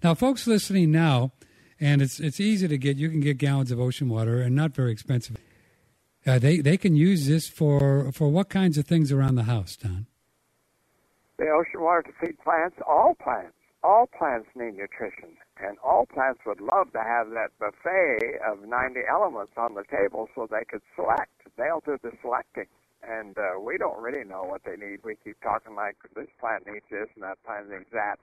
Now, folks listening now, and it's easy to get. You can get gallons of ocean water, and not very expensive. They can use this for what kinds of things around the house, Don? The ocean water to feed plants, all plants. All plants need nutrition, and all plants would love to have that buffet of 90 elements on the table so they could select. They'll do the selecting, and we don't really know what they need. We keep talking like this plant needs this and that plant needs that.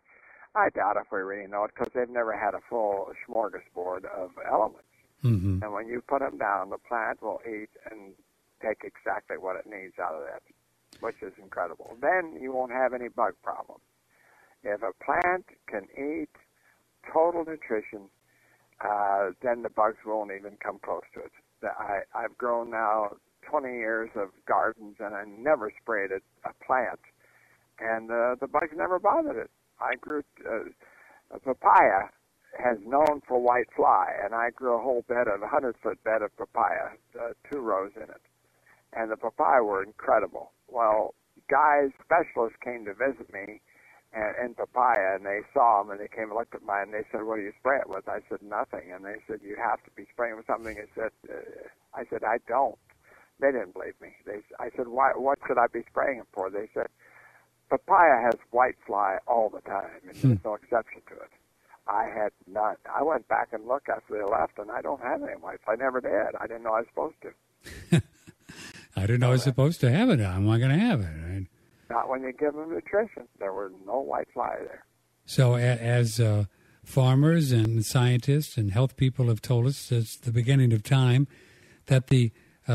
I doubt if we really know it because they've never had a full smorgasbord of elements. Mm-hmm. And when you put them down, the plant will eat and take exactly what it needs out of that, which is incredible. Then you won't have any bug problem. If a plant can eat total nutrition, then the bugs won't even come close to it. I've grown now 20 years of gardens, and I never sprayed a plant, and the bugs never bothered it. I grew a papaya has known for white fly, and I grew a whole bed of 100-foot bed of papaya, 2 rows in it, and the papaya were incredible. Well, specialists came to visit me in papaya, and they saw them, and they came and looked at mine, and they said, "What do you spray it with?" I said, "Nothing." And they said, "You have to be spraying with something." I said, "I don't." They didn't believe me. I said, "Why? What should I be spraying it for?" They said, "Papaya has white fly all the time, and there's no exception to it." I had none. I went back and looked after they left, and I don't have any white fly. I never did. I didn't know I was supposed to. I didn't know I was supposed to have it. I'm not going to have it. Right? Not when you give them nutrition. There were no white fly there. So as farmers and scientists and health people have told us since the beginning of time that the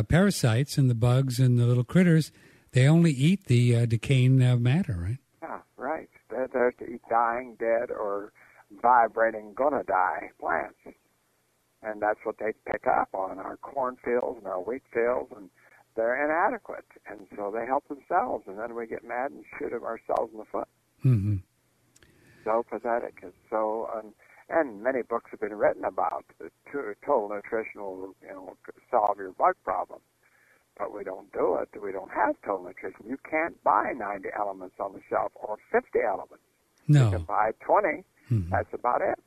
parasites and the bugs and the little critters, they only eat the decaying matter, right? Yeah, right. They're there to eat dying, dead, or vibrating, gonna die plants. And that's what they pick up on our cornfields and our wheat fields, and they're inadequate. And so they help themselves, and then we get mad and shoot ourselves in the foot. Mm-hmm. So pathetic. And so, and many books have been written about total nutrition will, solve your bug problem. But we don't do it. We don't have total nutrition. You can't buy 90 elements on the shelf or 50 elements. No. You can buy 20. Mm-hmm. That's about it.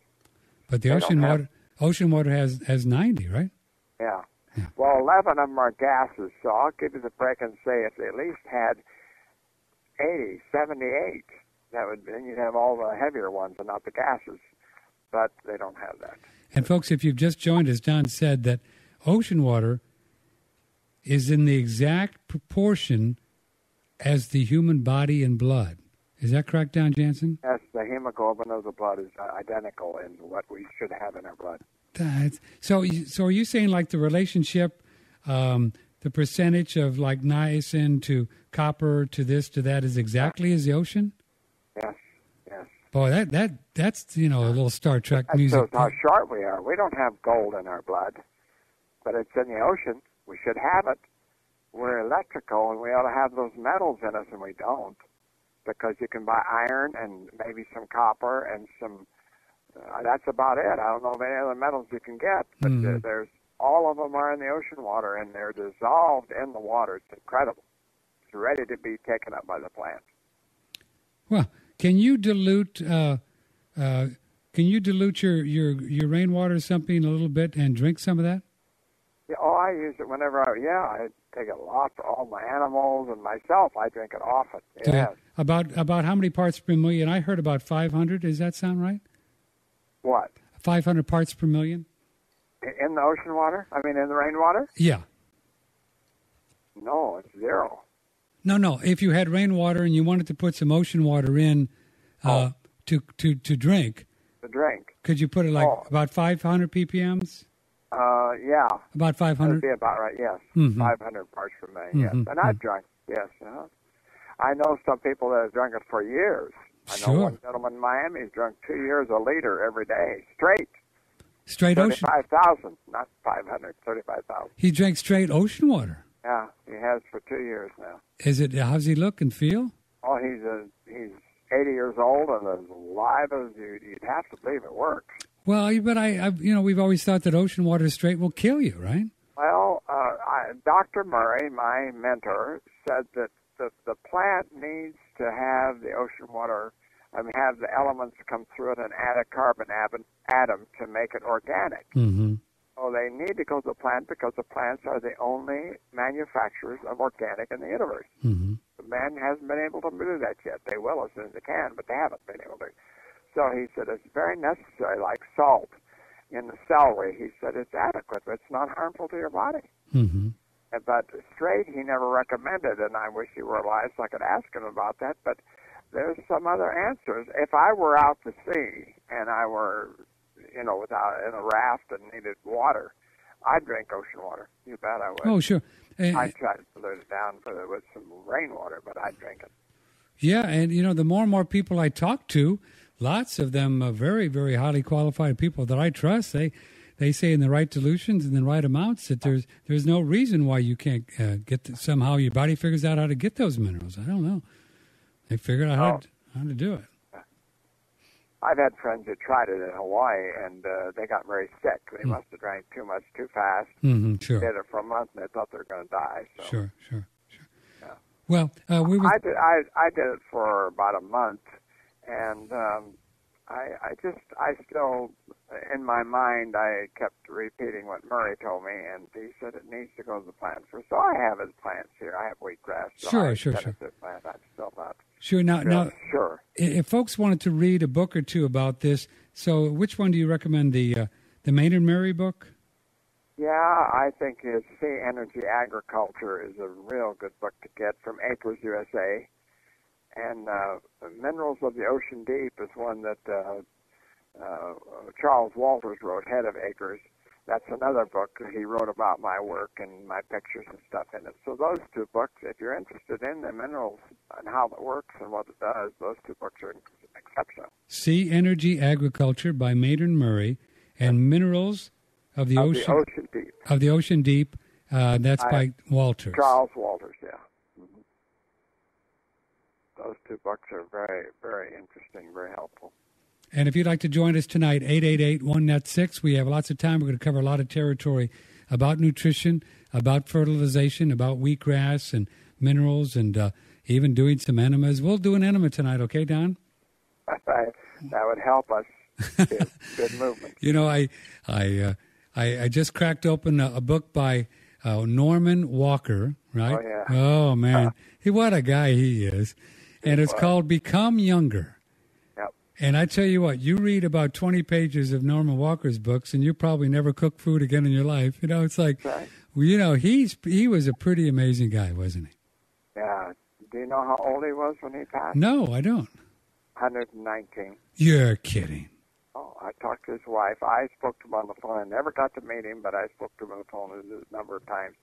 But the ocean water has 90, right? Yeah. Well, 11 of them are gases, so I'll give you the break and say if they at least had 80, 78, then you'd have all the heavier ones and not the gases. But they don't have that. And folks, if you've just joined us, Don said that ocean water is in the exact proportion as the human body and blood. Is that correct, Don Jansen? Yes, the hemoglobin of the blood is identical in what we should have in our blood. So are you saying like the relationship, the percentage of like niacin to copper to this to that is exactly as the ocean? Yes. Boy, that's a little Star Trek music. That shows how short we are. We don't have gold in our blood, but it's in the ocean. We should have it. We're electrical, and we ought to have those metals in us, and we don't. Because you can buy iron and maybe some copper and some, that's about it. I don't know of any other metals you can get, but there's all of them are in the ocean water, and they're dissolved in the water. It's incredible. It's ready to be taken up by the plant. Well, can you dilute your rainwater or something a little bit and drink some of that? Yeah, I use it whenever I take it a lot for all my animals and myself. I drink it often. Yes. About how many parts per million? I heard about 500. Does that sound right? What? 500 parts per million? In the ocean water? I mean, in the rainwater? Yeah. No, it's 0. No. If you had rainwater and you wanted to put some ocean water in to drink. To drink. Could you put it about 500 ppms? Yeah. About 500? That'd be about right, yes. Mm-hmm. 500 parts per million, yes. And I've drunk, yes. I know some people that have drunk it for years. I know one gentleman in Miami who's drunk 2 years a liter every day, straight. Straight ocean? 35,000, not 500, 35,000. He drank straight ocean water? Yeah, he has for 2 years now. How's he look and feel? Oh, he's 80 years old and as alive as you'd have to believe it works. Well, but we've always thought that ocean water straight will kill you, right? Well, Dr. Murray, my mentor, said that the plant needs to have the ocean water have the elements come through it and add a carbon atom to make it organic. Mm-hmm. So they need to go to the plant because the plants are the only manufacturers of organic in the universe. Mm-hmm. Man hasn't been able to do that yet. They will as soon as they can, but they haven't been able to. So he said it's very necessary, like salt in the celery. He said it's adequate, but it's not harmful to your body. Mm-hmm. But straight, he never recommended, and I wish he were alive so I could ask him about that. But there's some other answers. If I were out to sea and I were, without in a raft and needed water, I'd drink ocean water. You bet I would. Oh, sure. I'd try to dilute it down with some rainwater, but I'd drink it. Yeah, and, the more and more people I talk to, lots of them very, very highly qualified people that I trust, they say in the right dilutions and the right amounts that there's no reason why you can't somehow your body figures out how to get those minerals. I don't know. They figured out how to do it. I've had friends who tried it in Hawaii, and they got very sick. They must have drank too much too fast. Mm-hmm, sure. They did it for a month, and they thought they were going to die. So. Sure. Yeah. Well, I did it for about a month, and I still, in my mind, I kept repeating what Murray told me, and he said it needs to go to the plant first. So I have his plants here. I have wheatgrass. So Sure. Plant. I'm still not. Sure. Now, sure. If folks wanted to read a book or two about this, so which one do you recommend? The Maynard Murray book? Yeah, I think his Sea Energy Agriculture is a real good book to get from Acres USA. And Minerals of the Ocean Deep is one that Charles Walters wrote, head of Acres. That's another book that he wrote about my work and my pictures and stuff in it. So those two books, if you're interested in the minerals and how it works and what it does, those two books are exceptional. Sea Energy Agriculture by Maynard Murray and Minerals of the Ocean Deep. Of the Ocean Deep. That's by Walters. Charles Walters, yeah. Those two books are very, very interesting, very helpful. And if you'd like to join us tonight, 888-1-NET-6. We have lots of time. We're going to cover a lot of territory about nutrition, about fertilization, about wheatgrass and minerals, and even doing some enemas. We'll do an enema tonight, okay, Don? That would help us. Good movement. I just cracked open a book by Norman Walker, right? Oh, yeah. Oh, man. What a guy he is. And it's called Become Younger. Yep. And I tell you what, you read about 20 pages of Norman Walker's books, and you probably never cook food again in your life. It's like, right. He was a pretty amazing guy, wasn't he? Yeah. Do you know how old he was when he passed? No, I don't. 119. You're kidding. Oh, I talked to his wife. I spoke to him on the phone. I never got to meet him, but I spoke to him on the phone a number of times.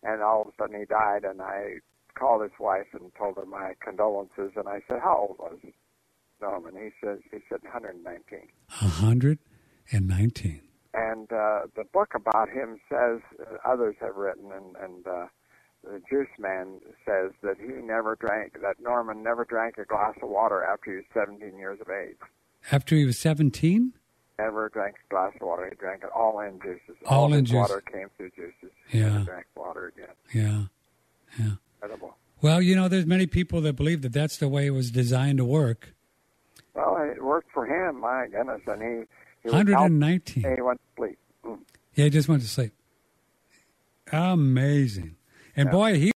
And all of a sudden he died, and I called his wife and told her my condolences. And I said, "How old was Norman?" He said 119. 119. And the book about him says, others have written, and the Juice Man says that Norman never drank a glass of water after he was 17 years of age. After he was 17? Never drank a glass of water. He drank it all in juices. All in his juice. Water came through juices. He never drank water again. Yeah. Incredible. Well, there's many people that believe that that's the way it was designed to work. Well, it worked for him, my goodness. And he 119. He went to sleep. Yeah, he just went to sleep. Amazing. And boy, he